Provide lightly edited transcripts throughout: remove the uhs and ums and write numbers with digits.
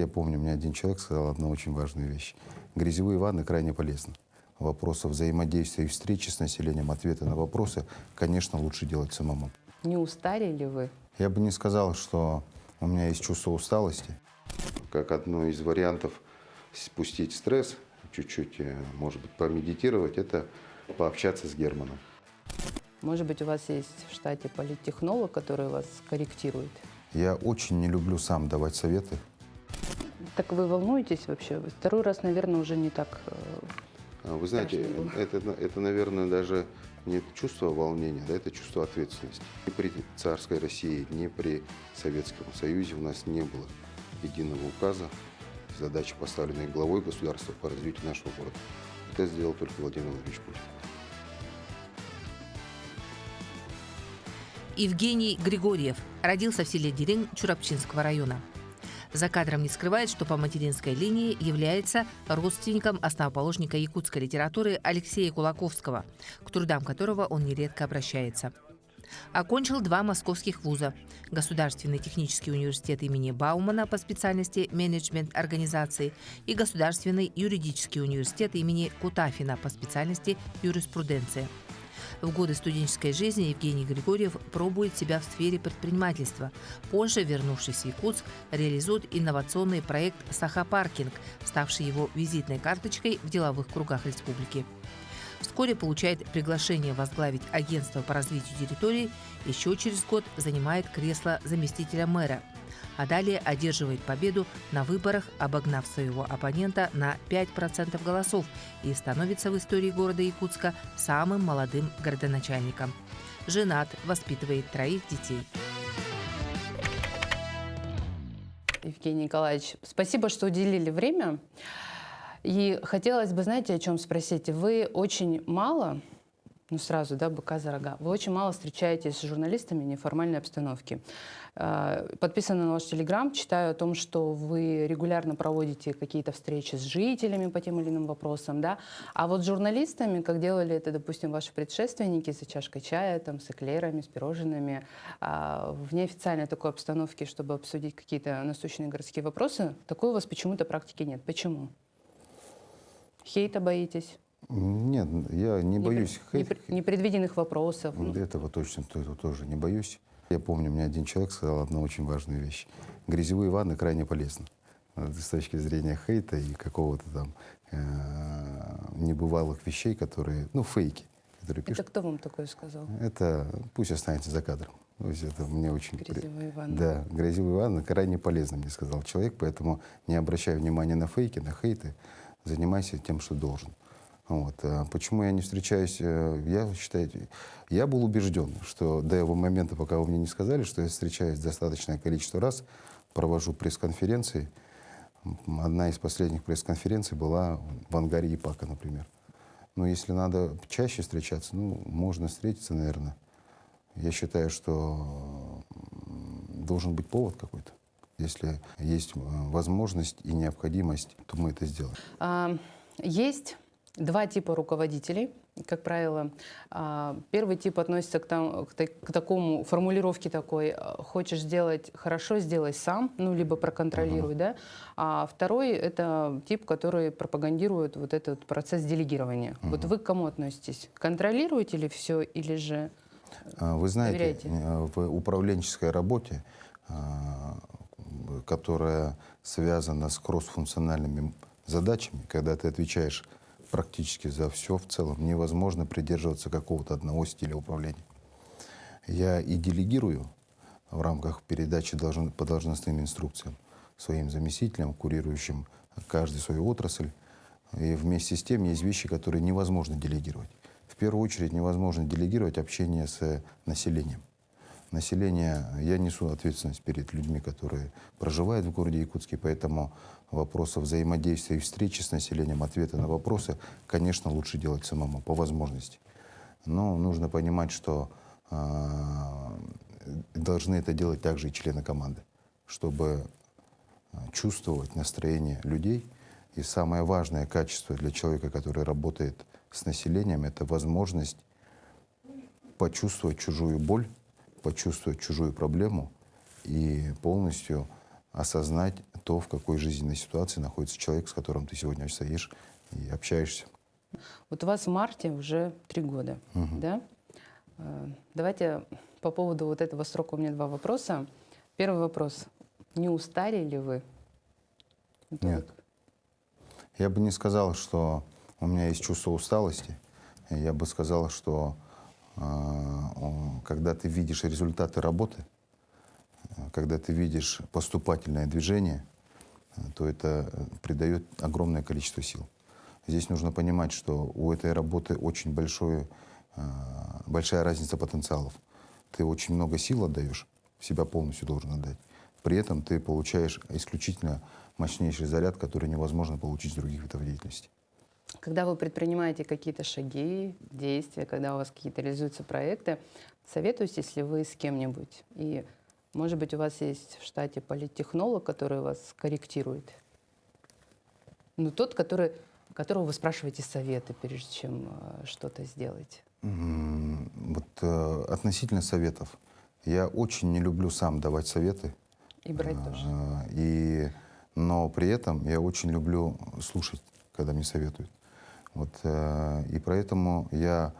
Я помню, мне один человек сказал одну очень важную вещь. Грязевые ванны крайне полезны. Вопросы взаимодействия и встречи с населением, ответы на вопросы, конечно, лучше делать самому. Не устали ли вы? Я бы не сказал, что у меня есть чувство усталости. Как одно из вариантов спустить стресс, чуть-чуть, может быть, помедитировать, это пообщаться с Германом. Может быть, у вас есть в штате политтехнолог, который вас корректирует? Я очень не люблю сам давать советы. Так вы волнуетесь вообще? Второй раз, наверное, уже не так. Вы знаете, Страшно было. это, наверное, даже не чувство волнения, да, это чувство ответственности. Ни при царской России, ни при Советском Союзе у нас не было единого указа, задачи, поставленные главой государства по развитию нашего города. Это сделал только Владимир Владимирович Путин. Евгений Григорьев родился в селе Дерень Чурапчинского района. За кадром не скрывает, что по материнской линии является родственником основоположника якутской литературы Алексея Кулаковского, к трудам которого он нередко обращается. Окончил 2 московских вуза – Государственный технический университет имени Баумана по специальности менеджмент организации и Государственный юридический университет имени Кутафина по специальности юриспруденция. В годы студенческой жизни Евгений Григорьев пробует себя в сфере предпринимательства. Позже, вернувшись в Якутск, реализует инновационный проект «Сахапаркинг», ставший его визитной карточкой в деловых кругах республики. Вскоре получает приглашение возглавить агентство по развитию территории, еще через год занимает кресло заместителя мэра, а далее одерживает победу на выборах, обогнав своего оппонента на 5% голосов и становится в истории города Якутска самым молодым городоначальником. Женат, воспитывает 3 детей. Евгений Николаевич, спасибо, что уделили время. И хотелось бы, знаете, о чем спросить? Вы очень мало, сразу, да, быка за рога, вы очень мало встречаетесь с журналистами неформальной обстановки. Подписана на ваш телеграм, читаю о том, что вы регулярно проводите какие-то встречи с жителями по тем или иным вопросам, да. А вот с журналистами, как делали это, допустим, ваши предшественники, за чашкой чая, там, с эклерами, с пирожными, в неофициальной такой обстановке, чтобы обсудить какие-то насущные городские вопросы, такой у вас почему-то практики нет. Почему? Хейта боитесь? Нет, я не боюсь Непредвиденных вопросов? Этого точно тоже не боюсь. Я помню, мне один человек сказал одну очень важную вещь. Грязевые ванны крайне полезны. С точки зрения хейта и какого-то там небывалых вещей, которые, фейки, которые пишут. Это кто вам такое сказал? Это пусть останется за кадром. То есть это мне очень... Грязевые ванны. Да, грязевые ванны крайне полезны, мне сказал человек, поэтому не обращай внимания на фейки, на хейты, занимайся тем, что должен. Вот. А почему я не встречаюсь? Я считаю, я был убежден, что до этого момента, пока вы мне не сказали, что я встречаюсь достаточное количество раз, провожу пресс-конференции. Одна из последних пресс-конференций была в ангаре ИПАКа, например. Но если надо чаще встречаться, можно встретиться, наверное. Я считаю, что должен быть повод какой-то. Если есть возможность и необходимость, то мы это сделаем. Есть 2 типа руководителей, как правило. Первый тип относится к такому, формулировке такой: хочешь сделать хорошо, сделай сам, либо проконтролируй, да. А второй — это тип, который пропагандирует вот этот процесс делегирования. Вот вы к кому относитесь? Контролируете ли все или же Вы знаете, доверяете? в управленческой работе, которая связана с кроссфункциональными задачами, когда ты отвечаешь практически за все в целом, невозможно придерживаться какого-то одного стиля управления. Я и делегирую в рамках передачи по должностным инструкциям своим заместителям, курирующим каждую свою отрасль. И вместе с тем есть вещи, которые невозможно делегировать. В первую очередь невозможно делегировать общение с населением. Я несу ответственность перед людьми, которые проживают в городе Якутске, поэтому вопросы взаимодействия и встречи с населением, ответы на вопросы, конечно, лучше делать самому, по возможности. Но нужно понимать, что должны это делать также и члены команды, чтобы чувствовать настроение людей. И самое важное качество для человека, который работает с населением, это возможность почувствовать чужую боль, почувствовать чужую проблему и полностью осознать то, в какой жизненной ситуации находится человек, с которым ты сегодня стоишь и общаешься. Вот у вас в марте уже 3 года, да? Давайте по поводу вот этого срока у меня 2 вопроса. Первый вопрос. Не устали ли вы? Это Нет. Я бы не сказал, что у меня есть чувство усталости. Я бы сказал, что когда ты видишь результаты работы, когда ты видишь поступательное движение, то это придает огромное количество сил. Здесь нужно понимать, что у этой работы очень большая разница потенциалов. Ты очень много сил отдаешь, себя полностью должен отдать. При этом ты получаешь исключительно мощнейший заряд, который невозможно получить с других видов деятельности. Когда вы предпринимаете какие-то шаги, действия, когда у вас какие-то реализуются проекты, советуетесь ли вы с кем-нибудь? И, может быть, у вас есть в штате политтехнолог, который вас корректирует? Ну, тот, которого вы спрашиваете советы, прежде чем что-то сделать. Относительно советов. Я очень не люблю сам давать советы. И брать тоже. Но при этом я очень люблю слушать, когда мне советуют. И поэтому я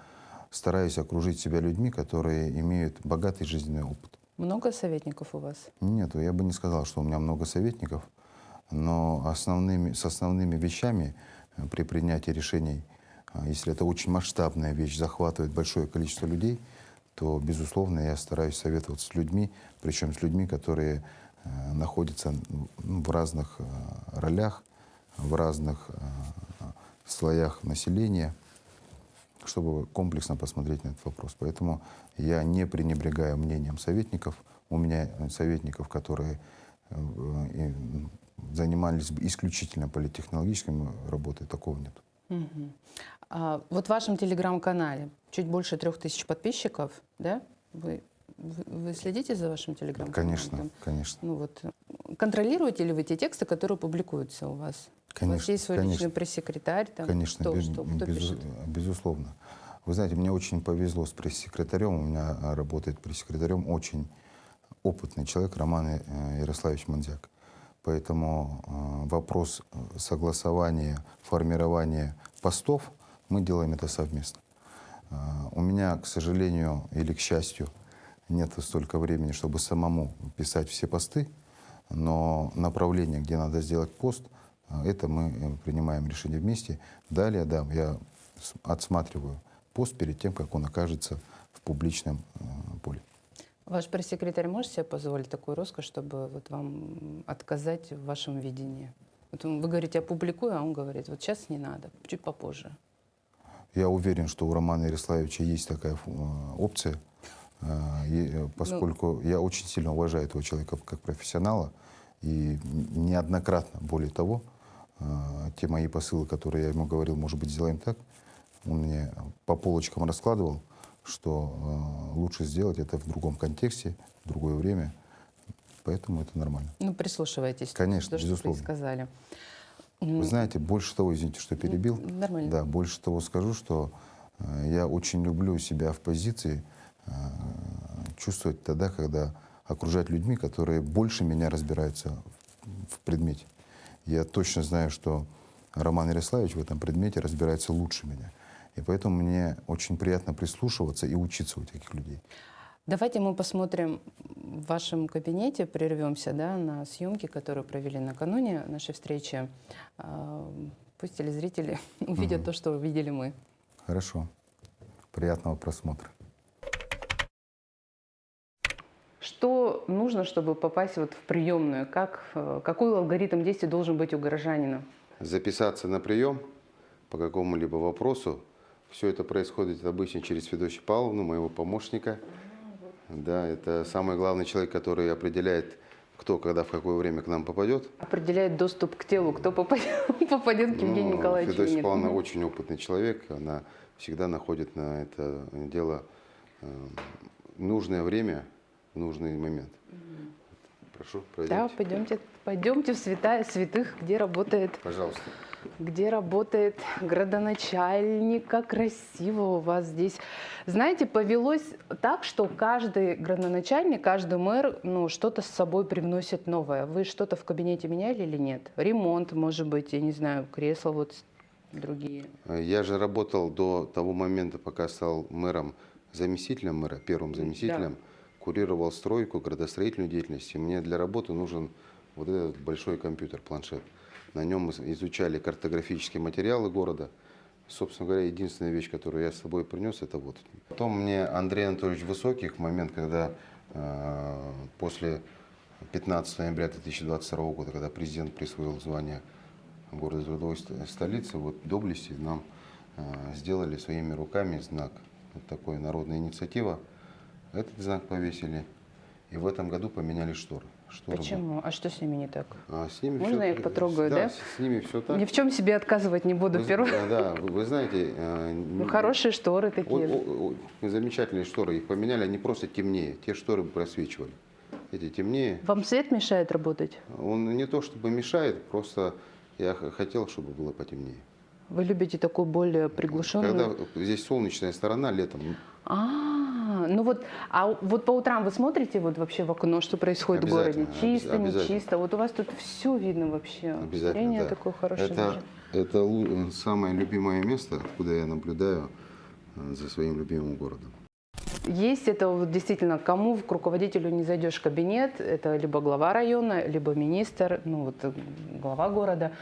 стараюсь окружить себя людьми, которые имеют богатый жизненный опыт. Много советников у вас? Нет, я бы не сказал, что у меня много советников, но с основными вещами при принятии решений, если это очень масштабная вещь, захватывает большое количество людей, то, безусловно, я стараюсь советоваться с людьми, причем с людьми, которые находятся в разных ролях, в разных слоях населения, чтобы комплексно посмотреть на этот вопрос. Поэтому я не пренебрегаю мнением советников. У меня советников, которые занимались исключительно политтехнологической работой, такого нет. Вот в вашем телеграм-канале чуть больше 3000 подписчиков, да? Вы следите за вашим телеграм-каналом? Конечно, конечно. Ну вот, контролируете ли вы те тексты, которые публикуются у вас? Конечно, У вас есть свой конечно. личный пресс-секретарь? Там, Конечно, кто пишет? безусловно. Вы знаете, мне очень повезло с пресс-секретарем. У меня работает пресс-секретарем очень опытный человек Роман Ярославович Мандзяк. Поэтому вопрос согласования, формирования постов, мы делаем это совместно. У меня, к сожалению или к счастью, нет столько времени, чтобы самому писать все посты, но направление, где надо сделать пост, это мы принимаем решение вместе. Далее, да, я отсматриваю пост перед тем, как он окажется в публичном поле. Ваш пресс-секретарь может себе позволить такую роскошь, чтобы вот вам отказать в вашем видении? Вот вы говорите, я публикую, а он говорит, вот сейчас не надо, чуть попозже. Я уверен, что у Романа Ярославовича есть такая опция, поскольку я очень сильно уважаю этого человека как профессионала, и неоднократно, более того, те мои посылы, которые я ему говорил, может быть, сделаем так, он мне по полочкам раскладывал, что лучше сделать это в другом контексте, в другое время, поэтому это нормально. Ну, прислушивайтесь. Конечно, то, безусловно. что вы сказали. Вы знаете, больше того, извините, что перебил. Нормально. Да, больше того скажу, что я очень люблю себя в позиции чувствовать тогда, когда окружать людьми, которые больше меня разбираются в предмете. Я точно знаю, что Роман Ярославович в этом предмете разбирается лучше меня. И поэтому мне очень приятно прислушиваться и учиться у таких людей. Давайте мы посмотрим в вашем кабинете, прервемся, да, на съемки, которые провели накануне нашей встречи. Пусть телезрители увидят то, что увидели мы. Хорошо. Приятного просмотра. Что нужно, чтобы попасть вот в приемную? Какой алгоритм действий должен быть у горожанина? Записаться на прием по какому-либо вопросу. Все это происходит обычно через Федосию Павловну, моего помощника. Да, это самый главный человек, который определяет, кто, когда, в какое время к нам попадет. Определяет доступ к телу, кто попадет к Евгению Николаевичу. Федосия Павловна очень опытный человек, она всегда находит на это дело нужное время, в нужный момент. Прошу, пройдемте. Да, пойдемте в святая святых, где работает Пожалуйста. где работает градоначальник, как красиво у вас здесь. Знаете, повелось так, что каждый градоначальник, каждый мэр, ну, что-то с собой привносит новое. Вы что-то в кабинете меняли или нет? Ремонт, может быть, я не знаю, кресла вот другие. Я же работал до того момента, пока стал мэром, заместителем мэра, первым заместителем, курировал стройку, градостроительную деятельность. И мне для работы нужен вот этот большой компьютер, планшет. На нем мы изучали картографические материалы города. Собственно говоря, единственная вещь, которую я с собой принес, это вот. Потом мне Андрей Анатольевич Высоких, в момент, когда после 15 ноября 2022 года, когда президент присвоил звание города трудовой столицы, вот доблести нам сделали своими руками знак. Вот такой народная инициатива. Этот знак повесили. И в этом году поменяли шторы. Почему? А что с ними не так? С ними Можно я их потрогаю, да? С ними все так. Ни в чем себе отказывать не буду. Да, вы знаете... Ну, хорошие шторы такие. Замечательные шторы. Их поменяли, они просто темнее. Те шторы просвечивали. Эти темнее. Вам свет мешает работать? Он не то чтобы мешает, просто я хотел, чтобы было потемнее. Вы любите такую более приглушенную? Когда здесь солнечная сторона летом. Ну вот, а вот по утрам вы смотрите вот вообще в окно, что происходит в городе? Чисто, не чисто? Вот у вас тут все видно вообще. Обязательно, Зрение да. такое хорошее. Это самое любимое место, откуда я наблюдаю за своим любимым городом. Есть это вот действительно, кому к руководителю не зайдешь в кабинет, это либо глава района, либо министр, ну вот глава города.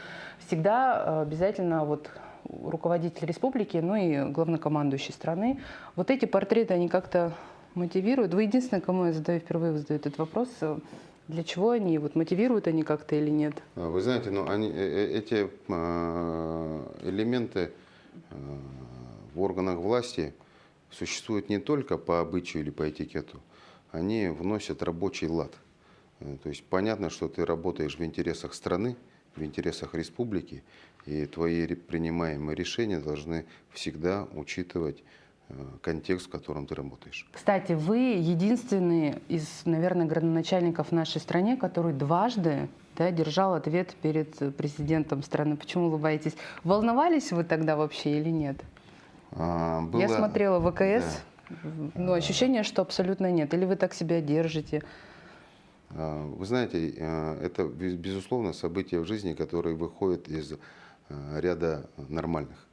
Всегда обязательно вот руководитель республики, ну и главнокомандующий страны. Вот эти портреты, они как-то мотивируют. Вы единственное, кому я впервые задаю этот вопрос, для чего они, вот мотивируют они как-то или нет? Вы знаете, ну, эти элементы в органах власти существуют не только по обычаю или по этикету, они вносят рабочий лад. То есть понятно, что ты работаешь в интересах страны, в интересах республики, и твои принимаемые решения должны всегда учитывать контекст, в котором ты работаешь. Кстати, вы единственный из, наверное, градоначальников в нашей стране, который дважды держал ответ перед президентом страны. Почему улыбаетесь? Волновались вы тогда вообще или нет? Я смотрела ВКС, но ощущение, что абсолютно нет. Или вы так себя держите? Вы знаете, это, безусловно, события в жизни, которые выходят из ряда нормальных.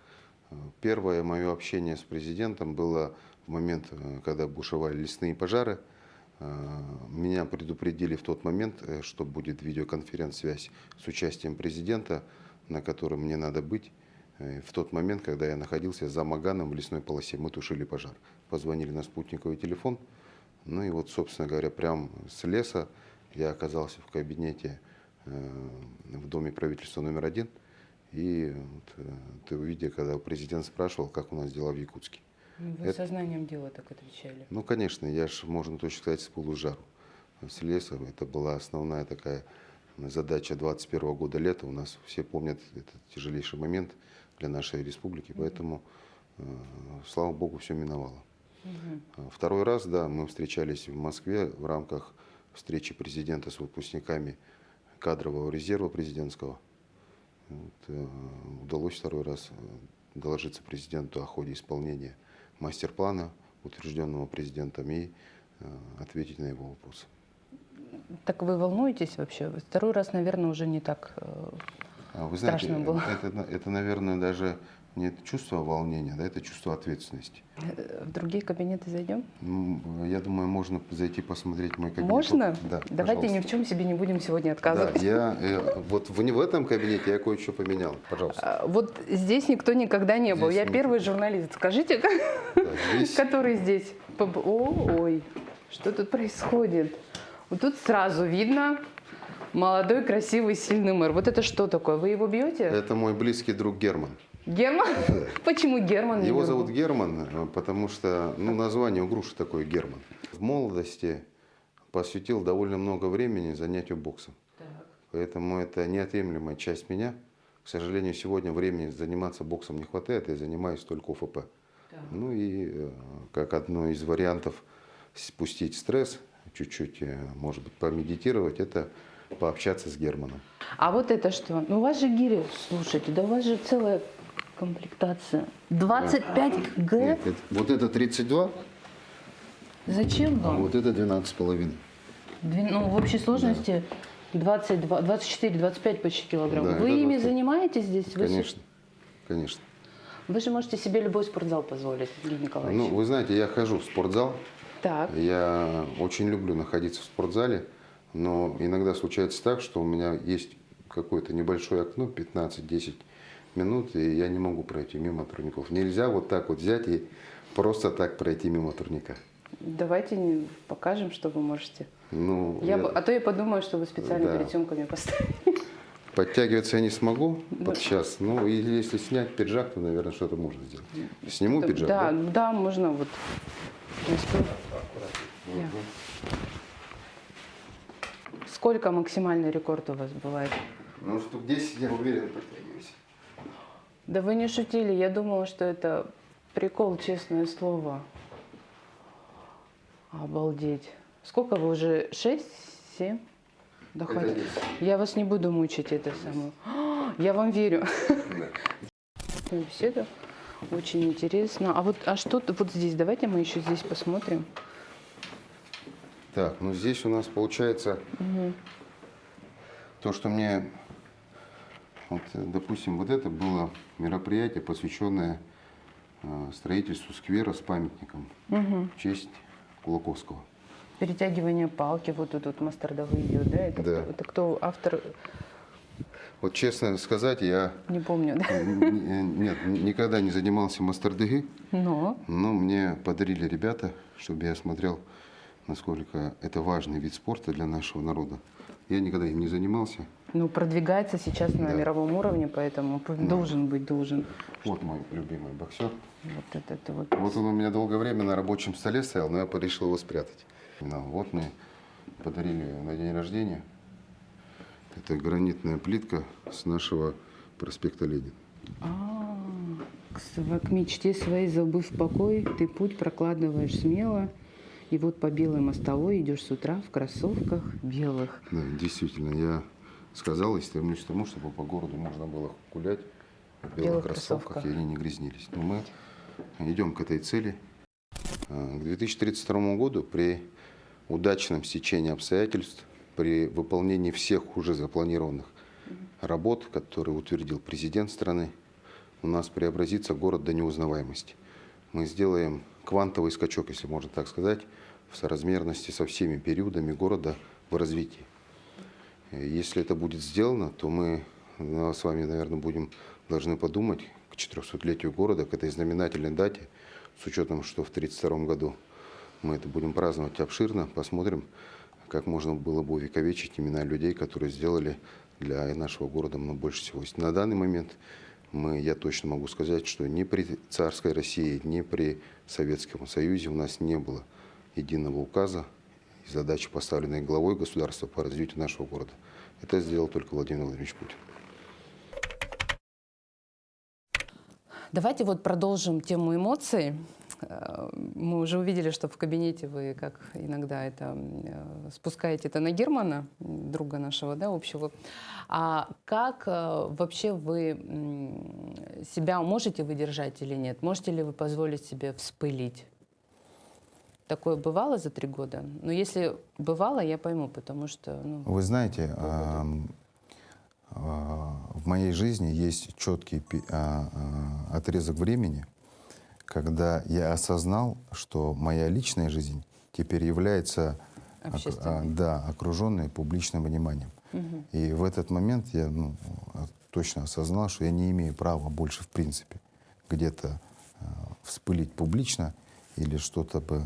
Первое мое общение с президентом было в момент, когда бушевали лесные пожары. Меня предупредили в тот момент, что будет видеоконференц-связь с участием президента, на которой мне надо быть. В тот момент, когда я находился за Маганом в лесной полосе, мы тушили пожар. Позвонили на спутниковый телефон. Ну и вот, собственно говоря, прямо с леса я оказался в кабинете в Доме правительства номер 1. И вот, ты увидел, когда президент спрашивал, как у нас дела в Якутске. Вы сознанием дела так отвечали? Ну, конечно, я же, можно точно сказать, с пылу с жару. С леса. Это была основная такая задача 21 года лета. У нас все помнят этот тяжелейший момент для нашей республики. Поэтому, слава богу, все миновало. Второй раз, да, мы встречались в Москве в рамках встречи президента с выпускниками кадрового резерва президентского. Вот, удалось второй раз доложиться президенту о ходе исполнения мастер-плана, утвержденного президентом, и ответить на его вопросы. Так вы волнуетесь вообще? Второй раз, наверное, уже не так Вы страшно знаете, было. Это, наверное, даже не чувство волнения, да, это чувство ответственности. В другие кабинеты зайдем? Я думаю, можно зайти посмотреть мой кабинет. Можно? Да, Давайте пожалуйста. ни в чем себе не будем сегодня Да, отказывать. вот в этом кабинете я кое-что поменял. Пожалуйста. Вот здесь никто никогда не был. Здесь Я никто. первый журналист. Скажите, Да, здесь который здесь. Ой, что тут происходит? Вот тут сразу видно молодой, красивый, сильный мэр. Вот это что такое? Вы его бьете? это мой близкий друг Герман. Герман? Почему Герман? Его зовут Герман, потому что название у груши такое Герман. В молодости посвятил довольно много времени занятию боксом. Поэтому это неотъемлемая часть меня. К сожалению, сегодня времени заниматься боксом не хватает, я занимаюсь только ОФП. Ну и как одно из вариантов спустить стресс, чуть-чуть, может быть, помедитировать, это пообщаться с Германом. А вот это что? Ну, у вас же гири, слушайте, да у вас же целая комплектация. 25 г? Нет, вот это 32, Зачем а вам? вот это 12,5. Ну, в общей сложности 22, 24-25 почти килограмм. Да, Вы это ими 25. занимаетесь здесь? Вы Конечно, конечно. Вы же можете себе любой спортзал позволить, Евгений Николаевич. Ну, вы знаете, я хожу в спортзал. Так. Я очень люблю находиться в спортзале, но иногда случается так, что у меня есть какое-то небольшое окно, 15-10 минут, и я не могу пройти мимо турников. Нельзя вот так вот взять и просто так пройти мимо турника. Давайте покажем, что вы можете. Ну, А то я подумаю, что вы специально Да. перед съемками поставили. подтягиваться я не смогу вот сейчас. Ну, и если снять пиджак, то, наверное, что-то можно сделать. Сниму пиджак, Да, да? да, можно вот. Я. Сколько максимальный рекорд у вас бывает? Ну, штук 10, я уверен, подтягиваюсь. Да вы не шутили, я думала, что это прикол, честное слово. Обалдеть. Сколько вы уже? 6-7? Да Это хватит. 10. Я вас не буду мучить, это самое. Я вам верю. Да. Беседа. Очень интересно. А что вот здесь? Давайте мы еще здесь посмотрим. Так, ну здесь у нас получается то, что мне, вот, допустим, вот это было мероприятие, посвященное строительству сквера с памятником в честь Кулаковского. Перетягивание палки, вот тут вот Мастардовый идет, да? Да. Это кто автор? Вот честно сказать, я Не помню, да? нет, никогда не занимался мастер-дыги, Но. но мне подарили ребята, чтобы я смотрел, насколько это важный вид спорта для нашего народа. Я никогда им не занимался. Ну, продвигается сейчас на Да. мировом уровне, поэтому должен быть, должен. Вот мой любимый боксер. Вот это вот. Вот он у меня долгое время на рабочем столе стоял, но я решил его спрятать. Ну, вот мне подарили на день рождения. Это гранитная плитка с нашего проспекта Ленина. К мечте своей забыв покой, ты путь прокладываешь смело. И вот по белой мостовой идешь с утра в кроссовках белых. Да, действительно, я сказал и стремлюсь к тому, чтобы по городу можно было гулять в белых кроссовках, и они не грязнились. Но мы идем к этой цели. К 2032 году при удачном стечении обстоятельств, при выполнении всех уже запланированных работ, которые утвердил президент страны, у нас преобразится город до неузнаваемости. Мы сделаем квантовый скачок, если можно так сказать, в соразмерности со всеми периодами города в развитии. Если это будет сделано, то мы с вами, наверное, должны подумать к 400-летию города, к этой знаменательной дате, с учетом, что в 1932 году мы это будем праздновать обширно, посмотрим, как можно было бы увековечить имена людей, которые сделали для нашего города больше всего. На данный момент я точно могу сказать, что ни при царской России, ни при Советском Союзе у нас не было единого указа и задачи, поставленной главой государства по развитию нашего города. Это сделал только Владимир Владимирович Путин. Давайте вот продолжим тему эмоций. Мы уже увидели, что в кабинете вы, как иногда это спускаете это на Германа, друга нашего, да, общего. А как вообще вы себя можете выдержать или нет? Можете ли вы позволить себе вспылить? Такое бывало за 3 года? Но если бывало, я пойму, потому что... Вы знаете, в моей жизни есть четкий отрезок времени, когда я осознал, что моя личная жизнь теперь является окруженной публичным вниманием. И в этот момент я точно осознал, что я не имею права больше, в принципе, где-то вспылить публично или что-то бы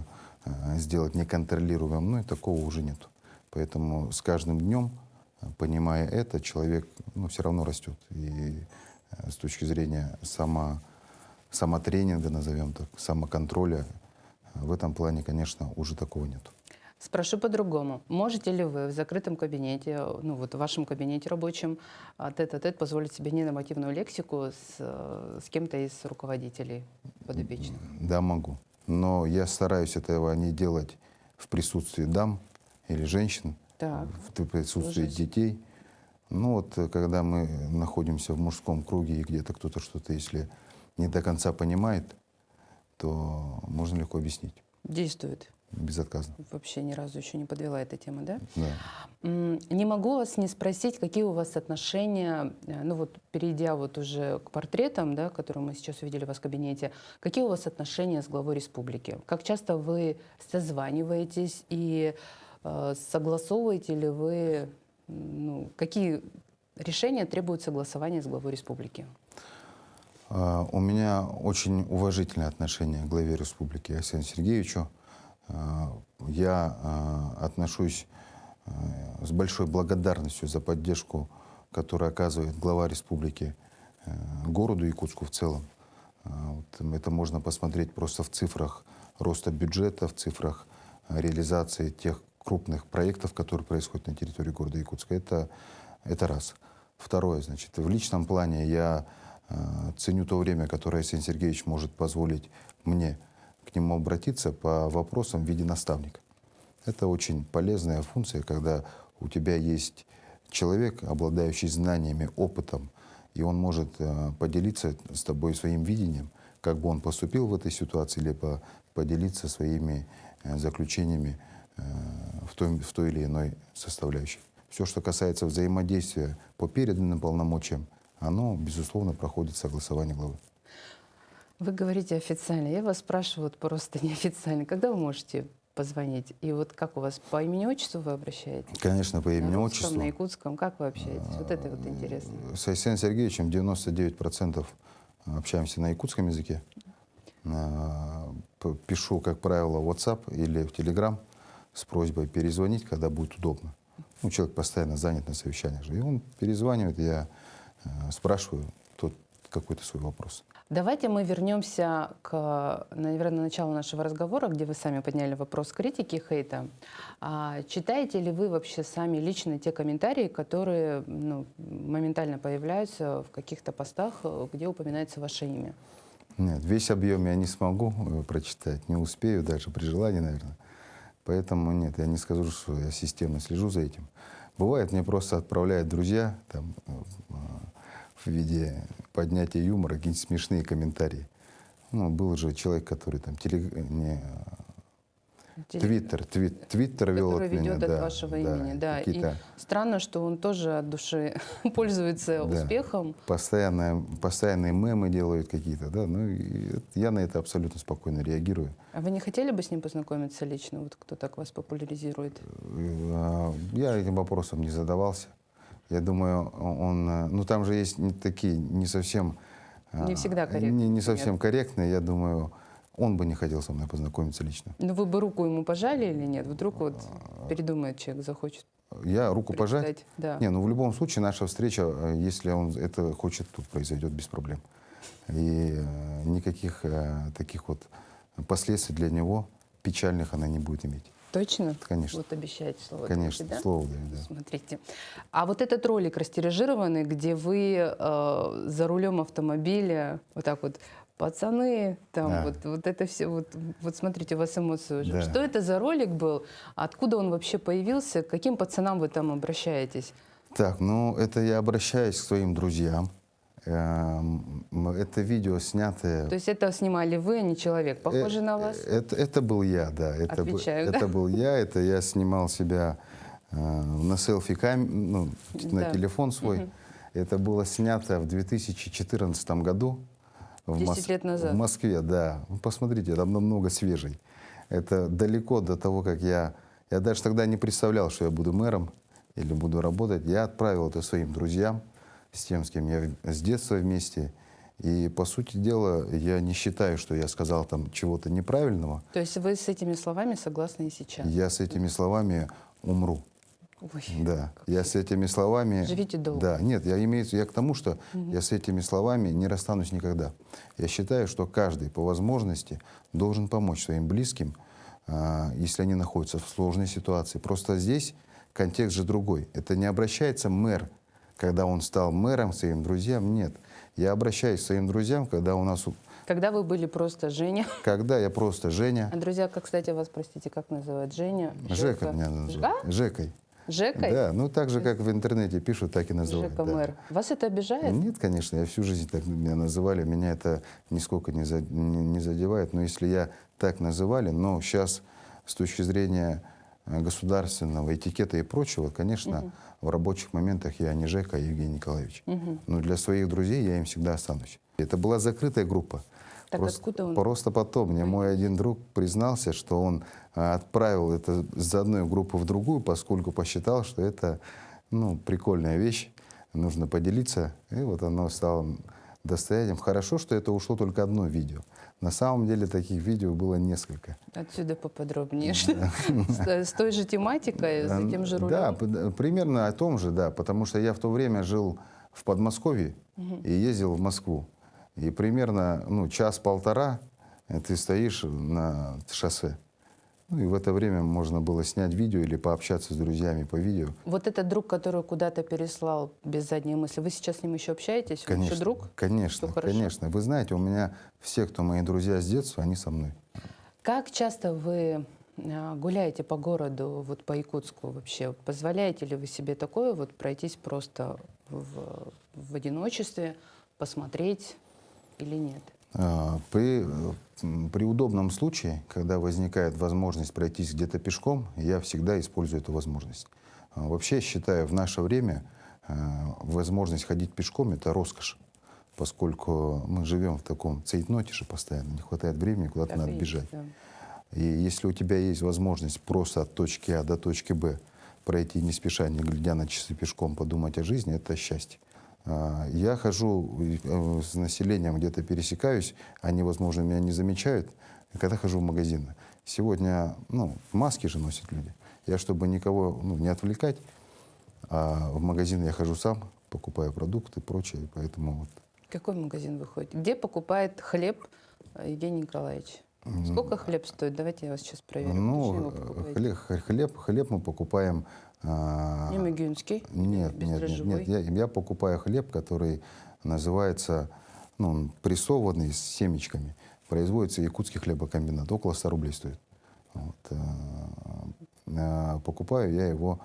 сделать неконтролируемым мной, такого уже нет. Поэтому с каждым днем, понимая это, человек все равно растет. И с точки зрения самотренинга, назовем так, самоконтроля, в этом плане, конечно, уже такого нет. Спрошу по-другому. Можете ли вы в закрытом кабинете, в вашем кабинете рабочем, тет-а-тет позволить себе ненормативную лексику с кем-то из руководителей подопечных? Да, могу. Но я стараюсь этого не делать в присутствии дам или женщин, Так. в присутствии Ложись. детей. Ну вот, когда мы находимся в мужском круге, и где-то кто-то что-то, если не до конца понимает, то можно легко объяснить, Действует. безотказно. Вообще ни разу еще не подвела эта тема, да? Да. Не могу вас не спросить, какие у вас отношения, ну вот перейдя вот уже к портретам, да, которые мы сейчас увидели у вас в кабинете, какие у вас отношения с главой республики? Как часто вы созваниваетесь и согласовываете ли вы, ну, какие решения требуют согласования с главой республики? У меня очень уважительное отношение к главе республики Александру Сергеевичу. Я отношусь с большой благодарностью за поддержку, которую оказывает глава республики городу Якутску в целом. Вот это можно посмотреть просто в цифрах роста бюджета, в цифрах реализации тех крупных проектов, которые происходят на территории города Якутска. Это раз. Второе, значит, в личном плане я ценю то время, которое Александр Сергеевич может позволить мне к нему обратиться по вопросам в виде наставника. Это очень полезная функция, когда у тебя есть человек, обладающий знаниями, опытом, и он может поделиться с тобой своим видением, как бы он поступил в этой ситуации, либо поделиться своими заключениями в той или иной составляющей. Все, что касается взаимодействия по переданным полномочиям, оно, безусловно, проходит согласование главы. Вы говорите официально, я вас спрашиваю вот просто неофициально. Когда вы можете позвонить? И вот как у вас, по имени-отчеству вы обращаетесь? Конечно, по На имени, русском, отчеству. на якутском, как вы общаетесь? Вот это вот интересно. С Александром Сергеевичем 99% общаемся на якутском языке. Пишу, как правило, в WhatsApp или в Telegram с просьбой перезвонить, когда будет удобно. Ну, человек постоянно занят на совещаниях же. И он перезванивает, я спрашиваю тот какой-то свой вопрос. Давайте мы вернемся к, наверное, началу нашего разговора, где вы сами подняли вопрос критики и хейта. Читаете ли вы вообще сами лично те комментарии, которые моментально появляются в каких-то постах, где упоминается ваше имя? Нет, весь объем я не смогу прочитать, не успею даже при желании, наверное. Поэтому нет, я не скажу, что я системно слежу за этим. Бывает, мне просто отправляют друзья там, в виде поднятия юмора какие-нибудь смешные комментарии. Ну, был же человек, который там Твиттер вел который от меня. ведет от да, вашего имени, да. И какие-то странно, что он тоже от души пользуется Да. успехом. постоянные мемы делают какие-то, да. Ну, и я на это абсолютно спокойно реагирую. А вы не хотели бы с ним познакомиться лично, вот кто так вас популяризирует? Я этим вопросом не задавался. Я думаю, ну там же есть такие не совсем... Не всегда корректные, Не совсем нет. корректные. Я думаю, он бы не хотел со мной познакомиться лично. Ну вы бы руку ему пожали или нет? Вдруг вот передумает человек, захочет Я руку пожать? предстать? Да. Не, ну в любом случае наша встреча, если он это хочет, тут произойдет без проблем. И никаких таких вот последствий для него печальных она не будет иметь. Точно? Конечно. Вот обещаете слово. Конечно, дадите, да? слово даю, да. Смотрите. А вот этот ролик растиражированный, где вы за рулем автомобиля вот так вот, пацаны, там Да. вот это все, вот смотрите, у вас эмоции уже. Да. Что это за ролик был? Откуда он вообще появился? К каким пацанам вы там обращаетесь? Так, ну это я обращаюсь к своим друзьям. Это видео снятое... То есть это снимали вы, а не человек, похожий на вас? Это был я, да. Отвечаю, да? Это был я, это я снимал себя на селфи-камеру, на Да. телефон свой. Это было снято в 2014 году. 10 лет назад. В Москве, да. Вы посмотрите, там намного свежий. Это далеко до того, как я даже тогда не представлял, что я буду мэром или буду работать. Я отправил это своим друзьям, с тем, с кем я с детства вместе. И, по сути дела, я не считаю, что я сказал там чего-то неправильного. То есть вы с этими словами согласны и сейчас? Я с этими словами умру. Ой, Да, я с этими словами... Живите долго. Да, нет, я к тому, что я с этими словами не расстанусь никогда. Я считаю, что каждый по возможности должен помочь своим близким, если они находятся в сложной ситуации. Просто здесь контекст же другой. Это не обращается мэр, когда он стал мэром, своим друзьям. Нет, я обращаюсь к своим друзьям, когда у нас... Когда вы были просто Женя. Когда я просто Женя. А друзья, как, кстати, вас, простите, как называют? Женя? Жека меня называют. Жекой. Жекой? Да, ну так же, как в интернете пишут, так и называют. Жека да. мэр. Вас это обижает? Нет, конечно, я всю жизнь так меня называли, меня это нисколько не задевает, но если я так называли, но сейчас с точки зрения государственного этикета и прочего, конечно, в рабочих моментах я не Жека, а Евгений Николаевич. Но для своих друзей я им всегда останусь. Это была закрытая группа. Так откуда он? Просто потом мне мой один друг признался, что он отправил это с одной группы в другую, поскольку посчитал, что это прикольная вещь, нужно поделиться. И вот оно стало достоянием. Хорошо, что это ушло только одно видео. На самом деле таких видео было несколько. Отсюда поподробнее. С той же тематикой, с тем же рулем? Да, примерно о том же, да, потому что я в то время жил в Подмосковье и ездил в Москву. И примерно час-полтора ты стоишь на шоссе. И в это время можно было снять видео или пообщаться с друзьями по видео. Вот этот друг, который куда-то переслал без задней мысли, вы сейчас с ним еще общаетесь? Он Конечно, еще друг? конечно, Всё хорошо? конечно. Вы знаете, у меня все, кто мои друзья с детства, они со мной. Как часто вы гуляете по городу, вот по Якутску вообще? Позволяете ли вы себе такое вот пройтись просто в одиночестве, посмотреть или нет? При удобном случае, когда возникает возможность пройтись где-то пешком, я всегда использую эту возможность. Вообще, я считаю, в наше время возможность ходить пешком – это роскошь, поскольку мы живем в таком цейтноте постоянно, не хватает времени, куда-то Так надо и есть, бежать. да. И если у тебя есть возможность просто от точки А до точки Б пройти не спеша, не глядя на часы пешком, подумать о жизни – это счастье. Я хожу с населением, где-то пересекаюсь, они, возможно, меня не замечают, когда хожу в магазины. Сегодня, маски же носят люди. Я, чтобы никого не отвлекать, в магазин я хожу сам, покупаю продукты и прочее, поэтому вот. Какой магазин вы ходите? Где покупает хлеб Евгений Николаевич? Сколько хлеб стоит? Давайте я вас сейчас проверю. Точно его покупаете? Хлеб мы покупаем. Не мюгюнский? Нет, бездрожжевой? я покупаю хлеб, который называется, прессованный с семечками. Производится якутский хлебокомбинат, около 100 рублей стоит. Вот. Покупаю я его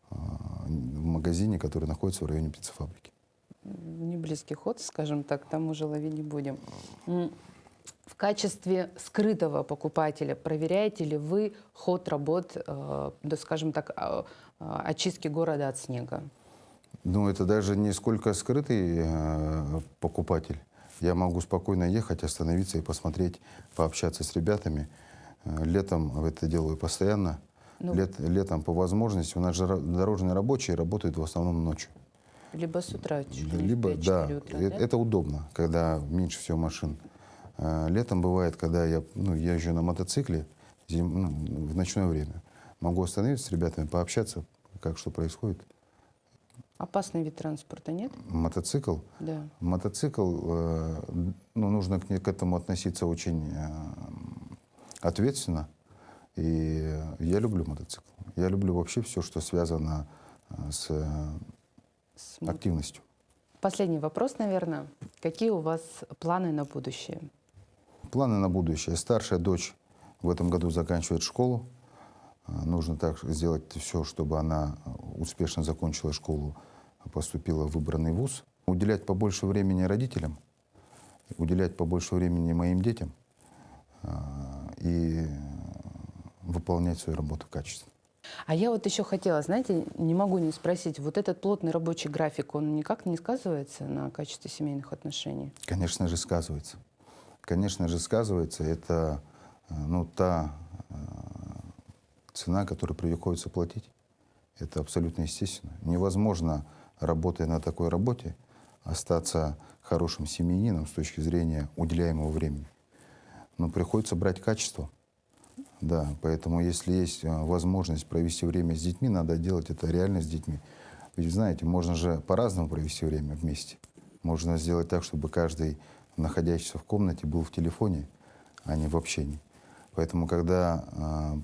в магазине, который находится в районе птицефабрики. Не близкий ход, скажем так, там уже ловить не будем. В качестве скрытого покупателя проверяете ли вы ход работ, скажем так, очистки города от снега? Это даже не сколько скрытый покупатель. Я могу спокойно ехать, остановиться и посмотреть, пообщаться с ребятами. Летом это делаю постоянно. Летом по возможности. У нас же дорожные рабочие работают в основном ночью. Либо с утра, чуть ли не Либо, в 5-4 да, утра, это удобно, когда меньше всего машин. Летом бывает, когда я езжу на мотоцикле в ночное время. Могу остановиться с ребятами, пообщаться, как что происходит. Опасный вид транспорта нет? Мотоцикл? Да. Мотоцикл, нужно к этому относиться очень ответственно. И я люблю мотоцикл. Я люблю вообще все, что связано с активностью. Последний вопрос, наверное. Какие у вас планы на будущее? Планы на будущее. Старшая дочь в этом году заканчивает школу. Нужно так сделать все, чтобы она успешно закончила школу, поступила в выбранный вуз. Уделять побольше времени родителям, уделять побольше времени моим детям и выполнять свою работу качественно. А я вот еще хотела, знаете, не могу не спросить, вот этот плотный рабочий график, он никак не сказывается на качестве семейных отношений? Конечно же, сказывается. Конечно же, сказывается. Это та цена, которую приходится платить. Это абсолютно естественно. Невозможно, работая на такой работе, остаться хорошим семьянином с точки зрения уделяемого времени. Но приходится брать качество. Да, поэтому если есть возможность провести время с детьми, надо делать это реально с детьми. Ведь, знаете, можно же по-разному провести время вместе. Можно сделать так, чтобы каждый, находящийся в комнате, был в телефоне, а не в общении. Поэтому, когда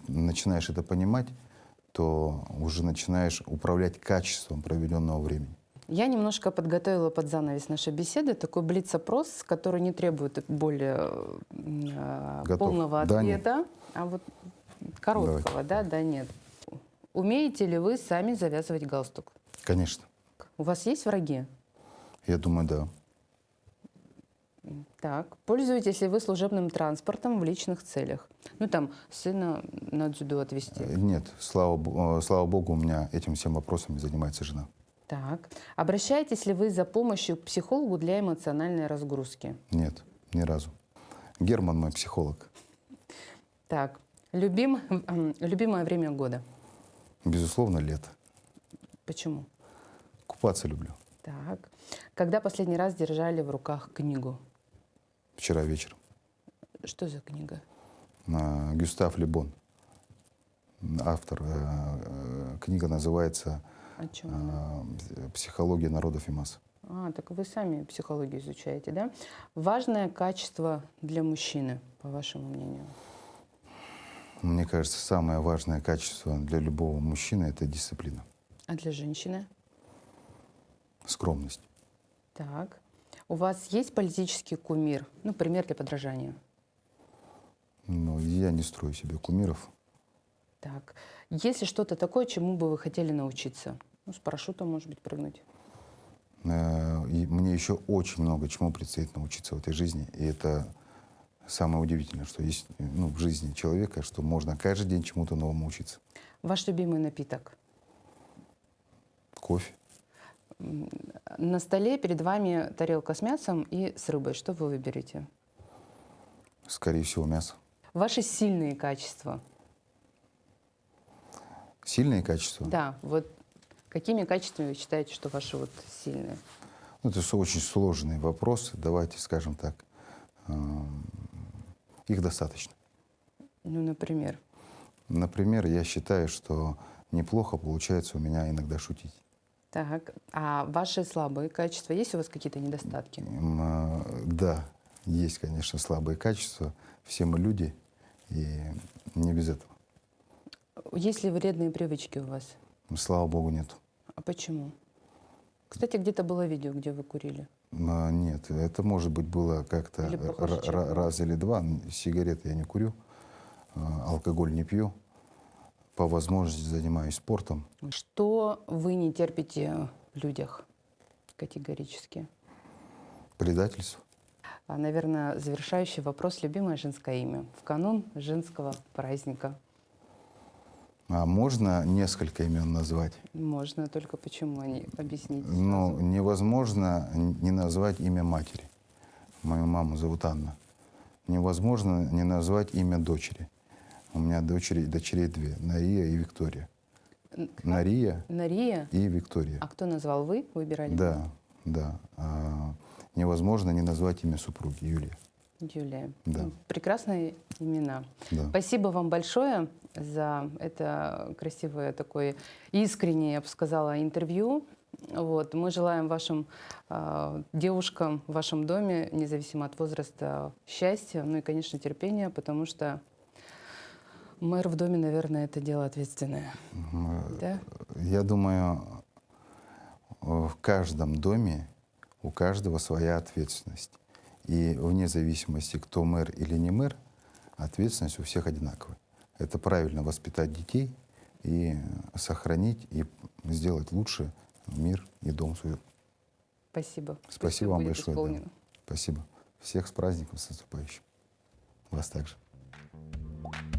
начинаешь это понимать, то уже начинаешь управлять качеством проведенного времени. Я немножко подготовила под занавес нашей беседы такой блиц-опрос, который не требует более полного Да, ответа, а вот короткого, да, нет. Умеете ли вы сами завязывать галстук? Конечно. У вас есть враги? Я думаю, да. Так. Пользуетесь ли вы служебным транспортом в личных целях? Ну, там, сына на дзюдо отвезти. Нет, слава богу, у меня этим всем вопросами занимается жена. Так. Обращаетесь ли вы за помощью к психологу для эмоциональной разгрузки? Нет, ни разу. Герман мой психолог. Так. Любимое время года? Безусловно, лето. Почему? Купаться люблю. Так. Когда последний раз держали в руках книгу? Вчера вечером. Что за книга? Гюстав Le Bon. Автор. Книга называется О чем она? «Психология народов и масс». Так вы сами психологию изучаете, да? Важное качество для мужчины, по вашему мнению? Мне кажется, самое важное качество для любого мужчины – это дисциплина, А для женщины? скромность. Так. У вас есть политический кумир? Ну, пример для подражания. Но я не строю себе кумиров. Так. Есть ли что-то такое, чему бы вы хотели научиться? Ну, с парашютом, может быть, прыгнуть. И мне еще очень много чему предстоит научиться в этой жизни. И это самое удивительное, что есть в жизни человека, что можно каждый день чему-то новому учиться. Ваш любимый напиток? Кофе. На столе перед вами тарелка с мясом и с рыбой. Что вы выберете? Скорее всего, мясо. Ваши сильные качества? Сильные качества? Да, вот какими качествами вы считаете, что ваши вот сильные? Это очень сложные вопросы. Давайте скажем так. Их достаточно. Ну, например? Например, я считаю, что неплохо получается у меня иногда шутить. Так, а ваши слабые качества? Есть у вас какие-то недостатки? Да, есть, конечно, слабые качества. Все мы люди, и не без этого. Есть ли вредные привычки у вас? Слава богу, нет. А почему? Кстати, где-то было видео, где вы курили. Нет, это, может быть, было как-то Или похоже, чем было? раз или два. Сигареты я не курю, алкоголь не пью. По возможности занимаюсь спортом. Что вы не терпите в людях категорически? Предательство. Наверное, завершающий вопрос. Любимое женское имя в канун женского праздника? А можно несколько имен назвать? Можно, только почему они? Объясните Но сразу. невозможно не назвать имя матери. Мою маму зовут Анна. Невозможно не назвать имя дочери. У меня дочерей две, Нария и Виктория. Нария Нария? и Виктория. А кто назвал? Вы выбирали? Да, да. Невозможно не назвать имя супруги, Юлия. Юлия. Да. Прекрасные имена. Да. Спасибо вам большое за это красивое такое искреннее, я бы сказала, интервью. Вот. Мы желаем вашим девушкам в вашем доме, независимо от возраста, счастья, ну и, конечно, терпения, потому что мэр в доме, наверное, это дело ответственное. Да? Я думаю, в каждом доме у каждого своя ответственность. И вне зависимости, кто мэр или не мэр, ответственность у всех одинаковая. Это правильно воспитать детей и сохранить, и сделать лучше мир и дом свой. Спасибо. Пусть Спасибо всё вам будет большое. Да. исполнено. Спасибо. Всех с праздником, с наступающим. Вас также.